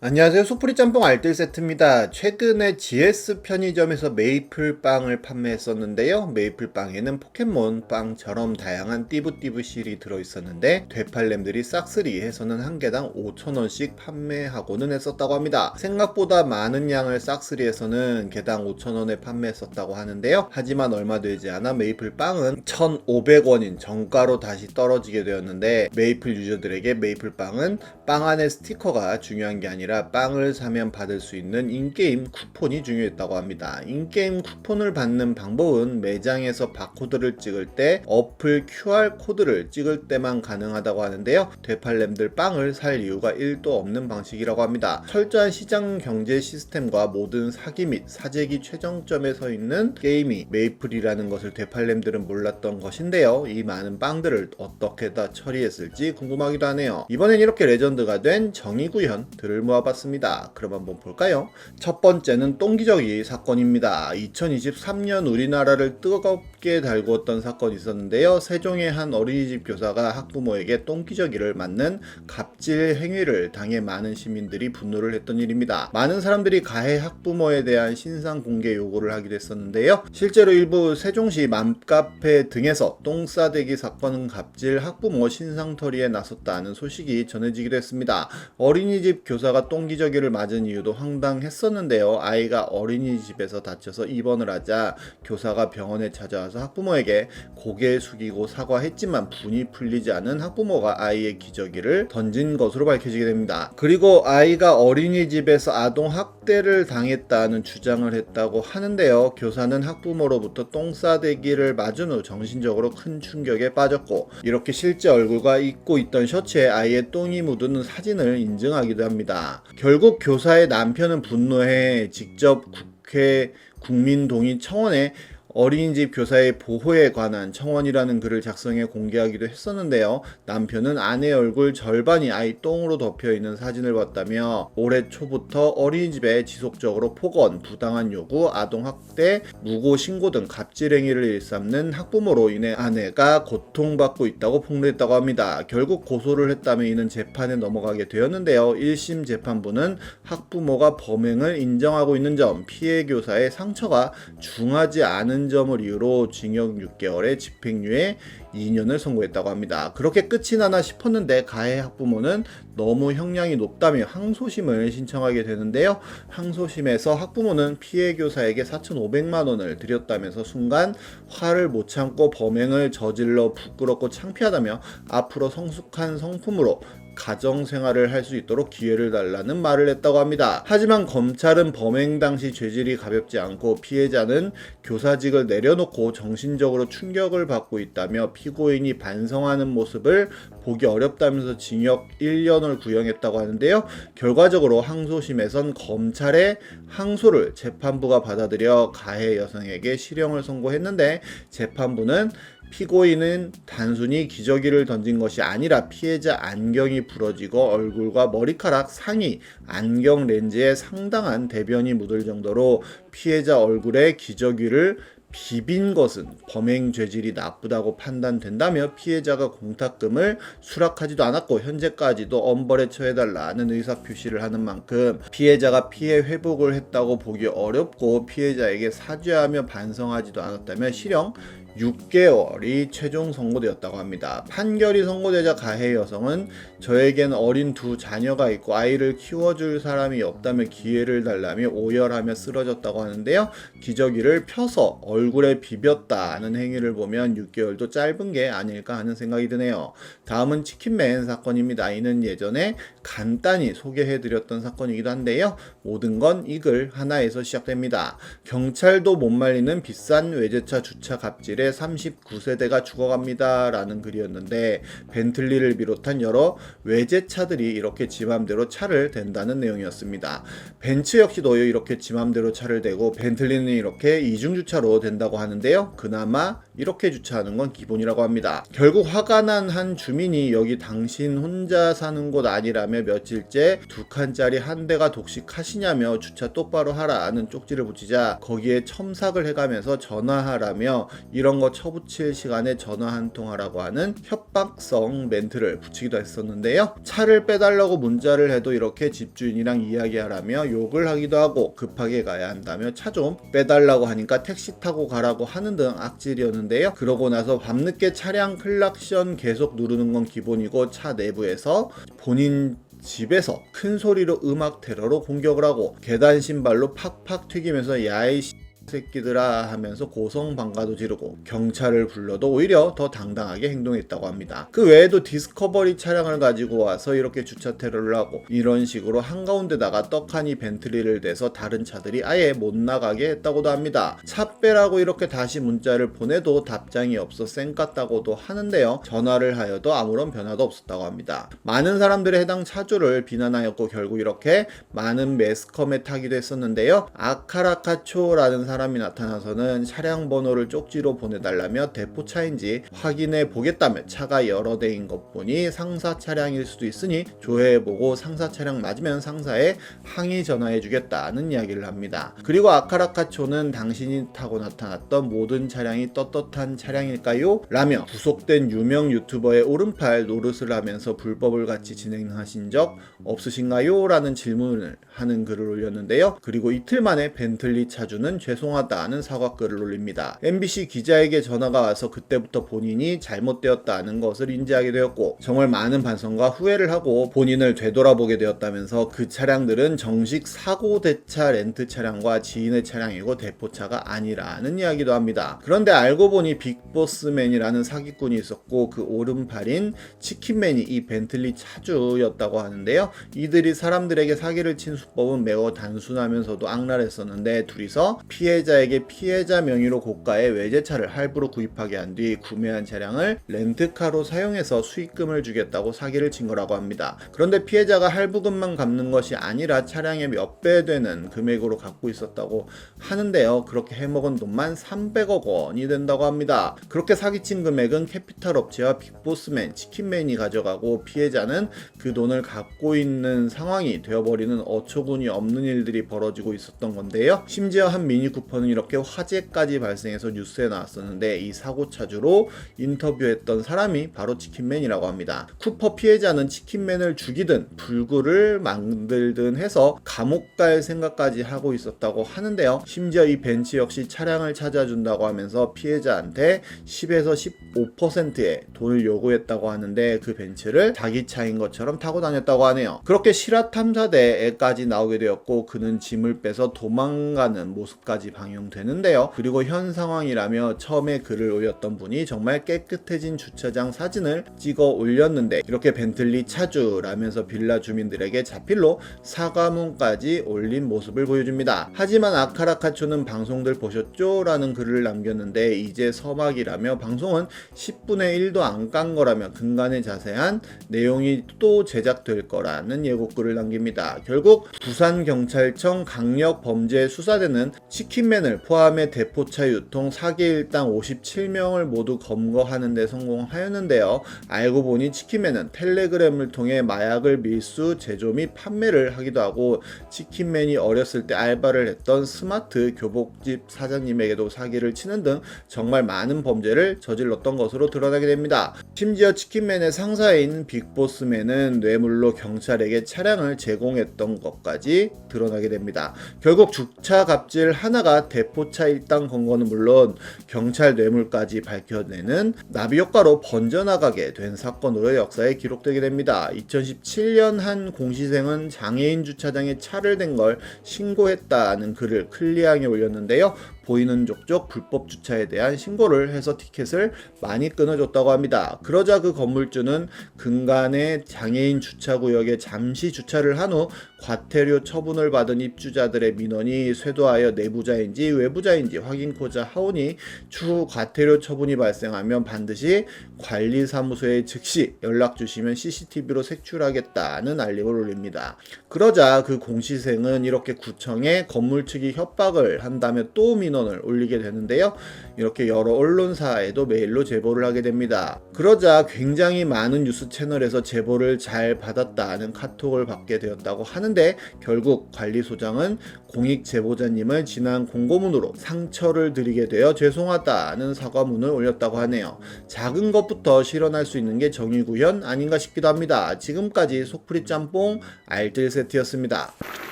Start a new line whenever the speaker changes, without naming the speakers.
안녕하세요. 소프리 짬뽕 알뜰 세트입니다. 최근에 GS 편의점에서 메이플빵을 판매했었는데요. 메이플빵에는 포켓몬빵처럼 다양한 띠부띠부 실이 들어있었는데 되팔렘들이 싹쓸이 해서는 한 개당 5,000원씩 판매하고는 했었다고 합니다. 생각보다 많은 양을 싹쓸이 해서는 개당 5,000원에 판매했었다고 하는데요. 하지만 얼마 되지 않아 메이플빵은 1,500원인 정가로 다시 떨어지게 되었는데, 메이플 유저들에게 메이플빵은 빵 안에 스티커가 중요한 게 아니라 빵을 사면 받을 수 있는 인게임 쿠폰이 중요했다고 합니다. 인게임 쿠폰을 받는 방법은 매장에서 바코드를 찍을 때 어플 QR코드를 찍을 때만 가능하다고 하는데요. 되팔렘들 빵을 살 이유가 1도 없는 방식이라고 합니다. 철저한 시장 경제 시스템과 모든 사기 및 사재기 최정점에 서 있는 게임이 메이플이라는 것을 되팔렘들은 몰랐던 것인데요. 이 많은 빵들을 어떻게 다 처리했을지 궁금하기도 하네요. 이번엔 이렇게 레전드가 된 정의구현들을 모아봤습니다. 그럼 한번 볼까요? 첫 번째는 똥기저귀 사건입니다. 2023년 우리나라를 뜨겁게 달구었던 사건이 있었는데요. 세종의 한 어린이집 교사가 학부모에게 똥기저귀를 맞는 갑질 행위를 당해 많은 시민들이 분노를 했던 일입니다. 많은 사람들이 가해 학부모에 대한 신상 공개 요구를 하기도 했었는데요. 실제로 일부 세종시 맘카페 등에서 똥싸대기 사건 갑질 학부모 신상털이에 나섰다는 소식이 전해지기도 했습니다. 어린이집 교사가 똥기저귀를 맞은 이유도 황당했었는데요. 아이가 어린이집에서 다쳐서 입원을 하자 교사가 병원에 찾아와서 학부모에게 고개 숙이고 사과했지만 분이 풀리지 않은 학부모가 아이의 기저귀를 던진 것으로 밝혀지게 됩니다. 그리고 아이가 어린이집에서 아동 학대를 당했다는 주장을 했다고 하는데요. 교사는 학부모로부터 똥싸대기를 맞은 후 정신적으로 큰 충격에 빠졌고, 이렇게 실제 얼굴과 입고 있던 셔츠에 아이의 똥이 묻은 사진을 인증하기도 합니다. 결국 교사의 남편은 분노해 직접 국회 국민동의 청원에 어린이집 올해의 보호에 관한 청원이라는 글을 작성해 공개하기도 했었는데요. 남편은 아내의 얼굴 절반이 아이 똥으로 덮여있는 사진을 봤다며 올해 초부터 어린이집에 지속적으로 폭언, 부당한 요구, 아동학대, 무고 신고 등 갑질 행위를 일삼는 학부모로 인해 아내가 고통받고 있다고 폭로했다고 합니다. 결국 고소를 했다며 이는 재판에 넘어가게 되었는데요. 1심 재판부는 학부모가 범행을 인정하고 있는 점, 피해 교사의 상처가 중하지 않은 점을 이유로 징역 6개월에 집행유예 2년을 선고했다고 합니다. 그렇게 끝이 나나 싶었는데 가해 학부모는 너무 형량이 높다며 항소심을 신청하게 되는데요. 항소심에서 학부모는 피해 교사에게 4,500만 원을 드렸다면서 순간 화를 못 참고 범행을 저질러 부끄럽고 창피하다며 앞으로 성숙한 성품으로 가정생활을 할 수 있도록 기회를 달라는 말을 했다고 합니다. 하지만 검찰은 범행 당시 죄질이 가볍지 않고 피해자는 교사직을 내려놓고 정신적으로 충격을 받고 있다며 피고인이 반성하는 모습을 보기 어렵다면서 징역 1년을 구형했다고 하는데요. 결과적으로 항소심에선 검찰의 항소를 재판부가 받아들여 가해 여성에게 실형을 선고했는데, 재판부는 피고인은 단순히 기저귀를 던진 것이 아니라 피해자 안경이 부러지고 얼굴과 머리카락, 상의, 안경 렌즈에 상당한 대변이 묻을 정도로 피해자 얼굴에 기저귀를 비빈 것은 범행 죄질이 나쁘다고 판단된다며 피해자가 공탁금을 수락하지도 않았고 현재까지도 엄벌에 처해달라는 의사표시를 하는 만큼 피해자가 피해 회복을 했다고 보기 어렵고 피해자에게 사죄하며 반성하지도 않았다며 실형 6개월이 최종 선고되었다고 합니다. 판결이 선고되자 가해 여성은 저에겐 어린 두 자녀가 있고 아이를 키워줄 사람이 없다며 기회를 달라며 오열하며 쓰러졌다고 하는데요. 기저귀를 펴서 얼굴에 비볐다는 행위를 보면 6개월도 짧은 게 아닐까 하는 생각이 드네요. 다음은 치킨맨 사건입니다. 이는 예전에 간단히 소개해드렸던 사건이기도 한데요. 모든 건 이 글 하나에서 시작됩니다. 경찰도 못 말리는 비싼 외제차 주차 갑질에 39세대가 죽어갑니다 라는 글이었는데, 벤틀리를 비롯한 여러 외제차들이 이렇게 지맘대로 차를 댄다는 내용이었습니다. 벤츠 역시도 이렇게 지맘대로 차를 대고 벤틀리는 이렇게 이중주차로 된다고 하는데요. 그나마 이렇게 주차하는 건 기본이라고 합니다. 결국 화가 난 한 주민이 여기 당신 혼자 사는 곳 아니라며 며칠째 2칸짜리 한 대가 독식하시냐며 주차 똑바로 하라는 쪽지를 붙이자 거기에 첨삭을 해가면서 전화하라며 이런 거 쳐붙일 시간에 전화 한 통 하라고 하는 협박성 멘트를 붙이기도 했었는데요. 차를 빼달라고 문자를 해도 이렇게 집주인이랑 이야기하라며 욕을 하기도 하고 급하게 가야 한다며 차 좀 빼달라고 하니까 택시 타고 가라고 하는 등 악질이었는데요. 그러고 나서 밤늦게 차량 클락션 계속 누르는 건 기본이고 차 내부에서 본인 집에서 큰 소리로 음악 테러로 공격을 하고 계단 신발로 팍팍 튀기면서 야이 새끼들아 하면서 고성방가도 지르고 경찰을 불러도 오히려 더 당당하게 행동했다고 합니다. 그 외에도 디스커버리 차량을 가지고 와서 이렇게 주차 테러를 하고 이런 식으로 한가운데다가 떡하니 벤틀리를 대서 다른 차들이 아예 못 나가게 했다고도 합니다. 차 빼라고 이렇게 다시 문자를 보내도 답장이 없어 쌩 같다고도 하는데요. 전화를 하여도 아무런 변화도 없었다고 합니다. 많은 사람들이 해당 차주를 비난하였고 결국 이렇게 많은 매스컴에 타기도 했었는데요. 아카라카초라는 사람이 나타나서는 차량 번호를 쪽지로 보내달라며 대포차인지 확인해 보겠다며 차가 여러 대인 것 보니 상사 차량일 수도 있으니 조회해보고 상사 차량 맞으면 상사에 항의 전화해주겠다는 이야기를 합니다. 그리고 아카라카초는 당신이 타고 나타났던 모든 차량이 떳떳한 차량일까요? 라며 구속된 유명 유튜버의 오른팔 노릇을 하면서 불법을 같이 진행하신 적 없으신가요? 라는 질문을 하는 글을 올렸는데요. 그리고 이틀 만에 벤틀리 차주는 죄송하다는 사과글을 올립니다. MBC 기자에게 전화가 와서 그때부터 본인이 잘못되었다는 것을 인지하게 되었고 정말 많은 반성과 후회를 하고 본인을 되돌아보게 되었다면서 그 차량들은 정식 사고 대차 렌트 차량과 지인의 차량이고 대포차가 아니라는 이야기도 합니다. 그런데 알고 보니 빅보스맨이라는 사기꾼이 있었고 그 오른팔인 치킨맨이 이 벤틀리 차주였다고 하는데요. 이들이 사람들에게 사기를 친 수법은 매우 단순하면서도 악랄했었는데 둘이서 피해자에게 피해자 명의로 고가의 외제차를 할부로 구입하게 한 뒤 구매한 차량을 렌트카로 사용해서 수익금을 주겠다고 사기를 친 거라고 합니다. 그런데 피해자가 할부금만 갚는 것이 아니라 차량의 몇 배 되는 금액으로 갖고 있었다고 하는데요. 그렇게 해먹은 돈만 300억 원이 된다고 합니다. 그렇게 사기친 금액은 캐피탈 업체와 빅보스맨, 치킨맨이 가져가고 피해자는 그 돈을 갖고 있는 상황이 되어버리는 어처구니 없는 일들이 벌어지고 있었던 건데요. 심지어 한 미니 쿠퍼는 이렇게 화재까지 발생해서 뉴스에 나왔었는데 이 사고 차주로 인터뷰했던 사람이 바로 치킨맨이라고 합니다. 쿠퍼 피해자는 치킨맨을 죽이든 불구를 만들든 해서 감옥 갈 생각까지 하고 있었다고 하는데요. 심지어 이 벤츠 역시 차량을 찾아준다고 하면서 피해자한테 10에서 15%의 돈을 요구했다고 하는데 그 벤츠를 자기 차인 것처럼 타고 다녔다고 하네요. 그렇게 실화탐사대에까지 나오게 되었고 그는 짐을 빼서 도망가는 모습까지 방영되는데요. 그리고 현 상황이라며 처음에 글을 올렸던 분이 정말 깨끗해진 주차장 사진을 찍어 올렸는데 이렇게 벤틀리 차주라면서 빌라 주민들에게 자필로 사과문까지 올린 모습을 보여줍니다. 하지만 아카라카초는 방송들 보셨죠? 라는 글을 남겼는데 이제 서막이라며 방송은 10분의 1도 안 깐 거라며 근간에 자세한 내용이 또 제작될 거라는 예고글을 남깁니다. 결국 부산경찰청 강력범죄수사대는 치킨맨을 포함해 대포차 유통 사기 일당 57명을 모두 검거하는 데 성공하였는데요. 알고 보니 치킨맨은 텔레그램을 통해 마약을 밀수, 제조 및 판매를 하기도 하고 치킨맨이 어렸을 때 알바를 했던 스마트 교복집 사장님에게도 사기를 치는 등 정말 많은 범죄를 저질렀던 것으로 드러나게 됩니다. 심지어 치킨맨의 상사인 빅보스맨은 뇌물로 경찰에게 차량을 제공했던 것까지 드러나게 됩니다. 결국 주차 갑질 하나가 대포차 일당 검거는 물론 경찰 뇌물까지 밝혀내는 나비 효과로 번져나가게 된 사건으로 역사에 기록되게 됩니다. 2017년 한 공시생은 장애인 주차장에 차를 댄 걸 신고했다는 글을 클리앙에 올렸는데요. 보이는 족족 불법 주차에 대한 신고를 해서 티켓을 많이 끊어줬다고 합니다. 그러자 그 건물주는 근간의 장애인 주차구역에 잠시 주차를 한 후 과태료 처분을 받은 입주자들의 민원이 쇄도하여 내부자인지 외부자인지 확인코자 하오니 추후 과태료 처분이 발생하면 반드시 관리사무소에 즉시 연락 주시면 CCTV로 색출하겠다는 알림을 올립니다. 그러자 그 공시생은 이렇게 구청에 건물 측이 협박을 한다며 또 민원을 올리게 되는데요. 이렇게 여러 언론사에도 메일로 제보를 하게 됩니다. 그러자 굉장히 많은 뉴스 채널에서 제보를 잘 받았다는 카톡을 받게 되었다고 하는데, 결국 관리소장은 공익 제보자님을 지난 공고문으로 상처를 드리게 되어 죄송하다는 사과문을 올렸다고 하네요. 작은 것부터 실현할 수 있는 게 정의구현 아닌가 싶기도 합니다. 지금까지 속풀이 짬뽕 알뜰 세트였습니다.